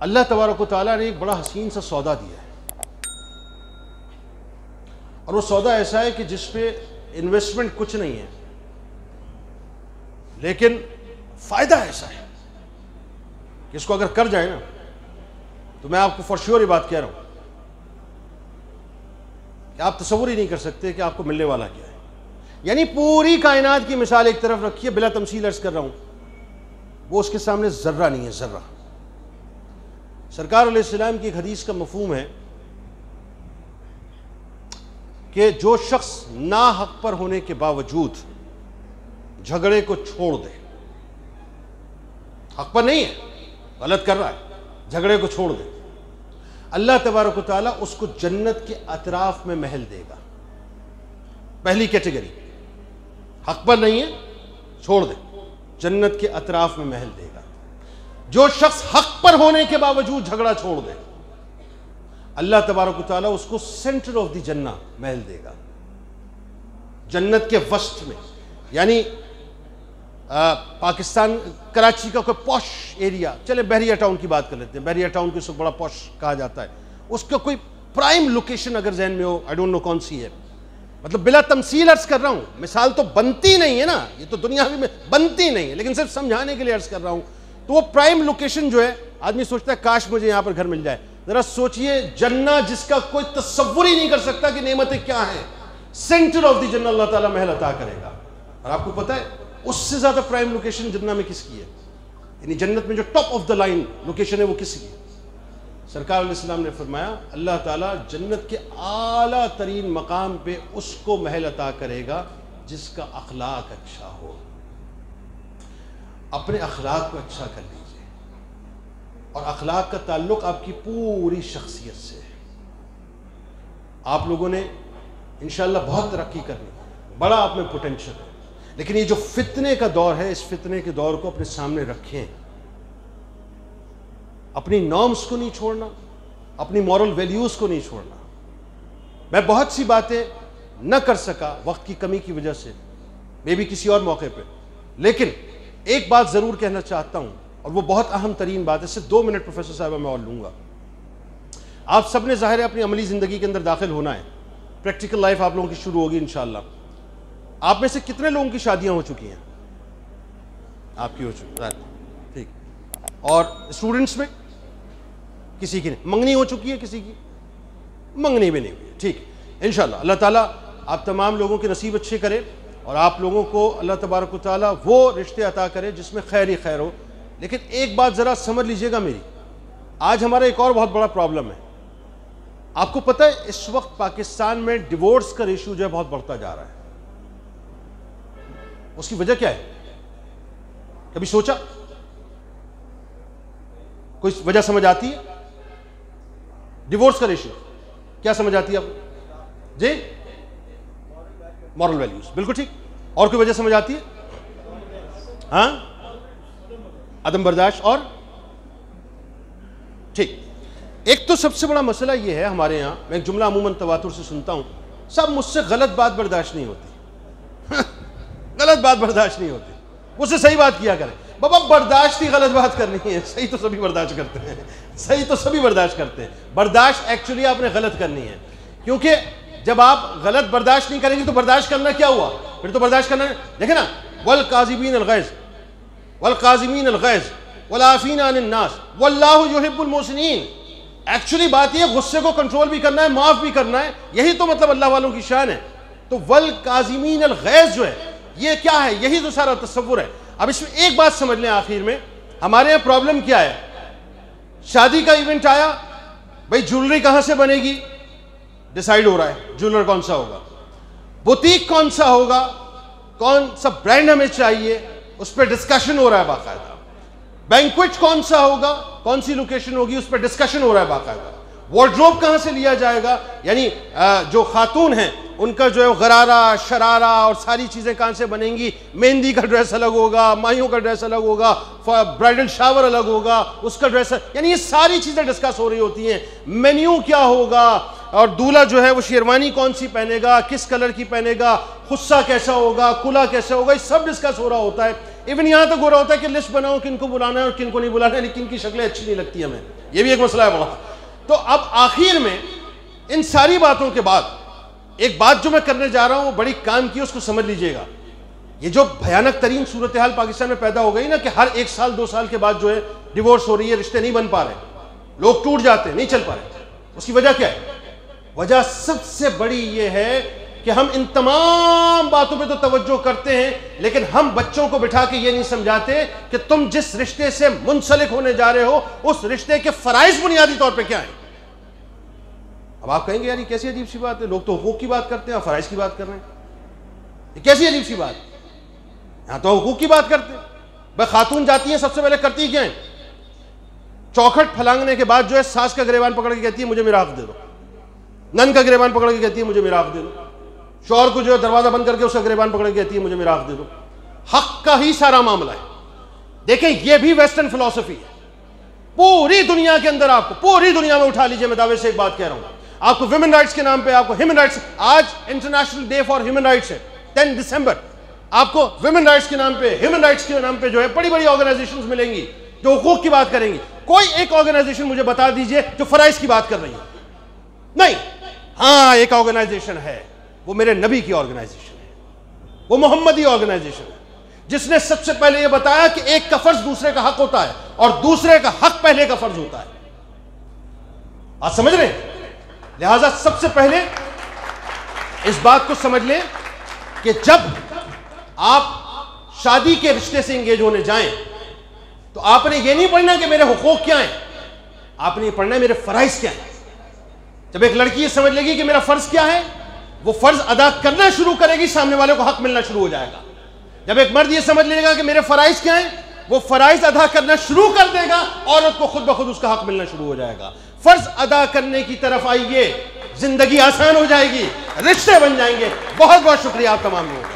اللہ تبارک و تعالیٰ نے ایک بڑا حسین سا سودا دیا ہے، اور وہ سودا ایسا ہے کہ جس پہ انویسٹمنٹ کچھ نہیں ہے، لیکن فائدہ ایسا ہے کہ اس کو اگر کر جائے نا تو میں آپ کو فار شیور یہ بات کہہ رہا ہوں کہ آپ تصور ہی نہیں کر سکتے کہ آپ کو ملنے والا کیا ہے. یعنی پوری کائنات کی مثال ایک طرف رکھیے، بلا تمثیل عرض کر رہا ہوں، وہ اس کے سامنے ذرہ نہیں ہے، ذرہ. سرکار علیہ السلام کی ایک حدیث کا مفہوم ہے کہ جو شخص ناحق پر ہونے کے باوجود جھگڑے کو چھوڑ دے، حق پر نہیں ہے، غلط کر رہا ہے، جھگڑے کو چھوڑ دے، اللہ تبارک و تعالیٰ اس کو جنت کے اطراف میں محل دے گا. پہلی کیٹیگری، حق پر نہیں ہے، چھوڑ دے، جنت کے اطراف میں محل دے گا. جو شخص حق پر ہونے کے باوجود جھگڑا چھوڑ دے، اللہ تبارک و تعالیٰ اس کو سینٹر آف دی جنہ محل دے گا، جنت کے وسط میں. یعنی پاکستان کراچی کا کوئی پوش ایریا، چلے بحریہ ٹاؤن کی بات کر لیتے ہیں، بحریہ ٹاؤن کو اس وقت بڑا پوش کہا جاتا ہے، اس کا کوئی پرائم لوکیشن اگر ذہن میں ہو، آئی ڈونٹ نو کون سی ہے، مطلب بلا تمثیل عرض کر رہا ہوں، مثال تو بنتی نہیں ہے نا، یہ تو دنیا میں بنتی نہیں ہے، لیکن صرف سمجھانے کے لیے عرض کر رہا ہوں. تو وہ پرائم لوکیشن جو ہے، آدمی سوچتا ہے کاش مجھے یہاں پر گھر مل جائے. ذرا سوچئے، جنہ جس کا کوئی تصور ہی نہیں کر سکتا کہ نعمتیں کیا ہیں، سینٹر آف دی جنہ اللہ تعالیٰ محل عطا کرے گا. اور آپ کو پتہ ہے اس سے زیادہ پرائم لوکیشن جنہ میں کس کی ہے؟ یعنی جنت میں جو top of the line location ہے وہ کس کی ہے؟ سرکار علیہ السلام نے فرمایا اللہ تعالیٰ جنت کے اعلیٰ ترین مقام پہ اس کو محل عطا کرے گا جس کا اخلاق اچھا ہو. اپنے اخلاق کو اچھا کر لیجئے، اور اخلاق کا تعلق آپ کی پوری شخصیت سے ہے. آپ لوگوں نے انشاءاللہ بہت ترقی کرنی، بڑا آپ میں پوٹینشل ہے، لیکن یہ جو فتنے کا دور ہے، اس فتنے کے دور کو اپنے سامنے رکھیں. اپنی نارمز کو نہیں چھوڑنا، اپنی مورل ویلیوز کو نہیں چھوڑنا. میں بہت سی باتیں نہ کر سکا وقت کی کمی کی وجہ سے، میں بھی کسی اور موقع پہ، لیکن ایک بات ضرور کہنا چاہتا ہوں، اور وہ بہت اہم ترین بات ہے. صرف 2 منٹ پروفیسر صاحبہ میں اور لوں گا. آپ سب نے ظاہر ہے اپنی عملی زندگی کے اندر داخل ہونا ہے، پریکٹیکل لائف آپ لوگوں کی شروع ہوگی انشاءاللہ. آپ میں سے کتنے لوگوں کی شادیاں ہو چکی ہیں؟ آپ کی ہو چکی ہے، ٹھیک. اور اسٹوڈنٹس میں کسی کی نہیں، منگنی ہو چکی ہے، کسی کی منگنی بھی نہیں ہوئی ہے، ٹھیک. انشاءاللہ اللہ تعالیٰ آپ تمام لوگوں کے نصیب اچھے کرے، اور آپ لوگوں کو اللہ تبارک و تعالیٰ وہ رشتے عطا کرے جس میں خیر ہی خیر ہو. لیکن ایک بات ذرا سمجھ لیجئے گا میری، آج ہمارا ایک اور بہت بڑا پرابلم ہے. آپ کو پتہ ہے اس وقت پاکستان میں ڈیورس کا ریشو جو ہے بہت بڑھتا جا رہا ہے. اس کی وجہ کیا ہے؟ کبھی سوچا؟ کوئی وجہ سمجھ آتی ہے؟ ڈیورس کا ریشو کیا سمجھ آتی ہے آپ کو؟ جی مورل ویلیوز، بالکل ٹھیک. اور کوئی وجہ سمجھ آتی ہے؟ ہاں، عدم برداشت. اور ٹھیک. ایک تو سب سے بڑا مسئلہ یہ ہے ہمارے یہاں، میں ایک جملہ عموماً تواتر سے سنتا ہوں، صاحب مجھ سے غلط بات برداشت نہیں ہوتی. غلط بات برداشت نہیں ہوتی، مجھ سے صحیح بات کیا کریں. بابا برداشت ہی غلط بات کرنی ہے، صحیح تو سبھی برداشت کرتے ہیں، صحیح تو سبھی برداشت کرتے ہیں. برداشت ایکچولی آپ نے غلط کرنی ہے، کیونکہ جب آپ غلط برداشت نہیں کریں گے تو برداشت کرنا کیا ہوا؟ پھر تو برداشت کرنا، دیکھیں نا، والکاظمین الغیظ والقاظمین الغیظ والعافین عن الناس واللہ یحب المحسنین. ایکچولی بات یہ غصے کو کنٹرول بھی کرنا ہے، معاف بھی کرنا ہے، یہی تو مطلب اللہ والوں کی شان ہے. تو والکاظمین الغیظ جو ہے یہ کیا ہے؟ یہی تو سارا تصور ہے. اب اس میں ایک بات سمجھ لیں آخر میں، ہمارے یہاں پرابلم کیا ہے؟ شادی کا ایونٹ آیا، بھئی جولری کہاں سے بنے گی؟ ڈیسائیڈ ہو رہا ہے جولر کون سا ہوگا، بوتیک کون سا ہوگا، کون سا برانڈ ہمیں چاہیے، اس پہ ڈسکشن ہو رہا ہے باقاعدہ. بینکویٹ کون سا ہوگا، کون سی لوکیشن ہوگی، اس پہ ڈسکشن ہو رہا ہے باقاعدہ. وارڈروب کہاں سے لیا جائے گا، یعنی جو خاتون ہیں ان کا جو ہے غرارہ شرارہ اور ساری چیزیں کہاں سے بنیں گی. مہندی کا ڈریس الگ ہوگا، مائیوں کا ڈریس الگ ہوگا، برائڈل شاور الگ ہوگا، اس کا ڈریس، یعنی یہ ساری چیزیں ڈسکس ہو رہی ہوتی ہیں. مینیو کیا ہوگا، اور دولہا جو ہے وہ شیروانی کون سی پہنے گا، کس کلر کی پہنے گا، خصہ کیسا ہوگا، کلا کیسا ہوگا، یہ سب ڈسکس ہو رہا ہوتا ہے. ایون یہاں تک ہو رہا ہوتا ہے کہ لسٹ بناؤ کن کو بلانا ہے اور کن کو نہیں بلانا ہے، کن کی شکلیں اچھی نہیں لگتی ہمیں، یہ بھی ایک مسئلہ ہے بڑا۔ تو اب آخر میں ان ساری باتوں کے بعد ایک بات جو میں کرنے جا رہا ہوں وہ بڑی کام کی، اس کو سمجھ لیجئے گا۔ یہ جو بھیانک ترین صورتحال پاکستان میں پیدا ہو گئی نا کہ ہر 1 سال 2 سال کے بعد جو ہے ڈیورس ہو رہی ہے، رشتے نہیں بن پا رہے، لوگ ٹوٹ جاتے ہیں، نہیں چل پا رہے، اس کی وجہ کیا ہے؟ وجہ سب سے بڑی یہ ہے کہ ہم ان تمام باتوں پہ تو توجہ کرتے ہیں، لیکن ہم بچوں کو بٹھا کے یہ نہیں سمجھاتے کہ تم جس رشتے سے منسلک ہونے جا رہے ہو اس رشتے کے فرائض بنیادی طور پہ کیا ہیں۔ اب آپ کہیں گے یار یہ کیسی عجیب سی بات ہے، لوگ تو حقوق کی بات کرتے ہیں اور فرائض کی بات کر رہے ہیں، یہ کیسی عجیب سی بات ہے؟ یہاں تو حقوق کی بات کرتے ہیں۔ بھائی خاتون جاتی ہیں سب سے پہلے کرتی کیا ہیں؟ چوکھٹ پھلانگنے کے بعد جو ہے ساس کا گریبان پکڑ کے کہتی ہے مجھے میرا حق دے دو، نن کا گریبان پکڑ کے کہتی ہے مجھے میرا حق دے دو، شوہر کو جو ہے دروازہ بند کر کے اس کا گریبان پکڑ کے کہتی ہے مجھے میرا حق دے دو۔ حق کا ہی سارا معاملہ ہے۔ دیکھیں یہ بھی ویسٹرن فلسفی ہے، پوری دنیا کے اندر، آپ کو پوری دنیا میں اٹھا لیجئے، میں دعوے سے ایک بات کہہ رہا ہوں، آپ کو ویمن رائٹس کے نام پہ، آپ کو ہیومن رائٹس، آج international day for human rights ہے 10 دسمبر، آپ کو ویمن رائٹس کے نام پہ، ہیومن رائٹس کے نام پہ جو ہے بڑی بڑی آرگنائزیشنز ملیں گی جو حقوق کی بات کریں گی۔ کوئی ایک آرگنائزیشن مجھے بتا دیجئے جو فرائض کی بات کر رہی ہے؟ نہیں۔ ہاں ایک آرگنائزیشن ہے، وہ میرے نبی کی آرگنائزیشن ہے، وہ محمدی آرگنائزیشن ہے، جس نے سب سے پہلے یہ بتایا کہ ایک کا فرض دوسرے کا حق ہوتا ہے اور دوسرے کا حق پہلے کا فرض ہوتا ہے۔ آپ سمجھ رہے ہیں؟ لہٰذا سب سے پہلے اس بات کو سمجھ لیں کہ جب آپ شادی کے رشتے سے انگیج ہونے جائیں تو آپ نے یہ نہیں پڑھنا کہ میرے حقوق کیا ہیں، آپ نے یہ پڑھنا ہے میرے فرائض کیا ہیں۔ جب ایک لڑکی یہ سمجھ لے گی کہ میرا فرض کیا ہے، وہ فرض ادا کرنا شروع کرے گی، سامنے والے کو حق ملنا شروع ہو جائے گا۔ جب ایک مرد یہ سمجھ لے گا کہ میرے فرائض کیا ہیں، وہ فرائض ادا کرنا شروع کر دے گا، عورت کو خود بخود اس کا حق ملنا شروع ہو جائے گا۔ فرض ادا کرنے کی طرف آئیے، زندگی آسان ہو جائے گی، رشتے بن جائیں گے۔ بہت بہت شکریہ آپ تمام لوگوں کا۔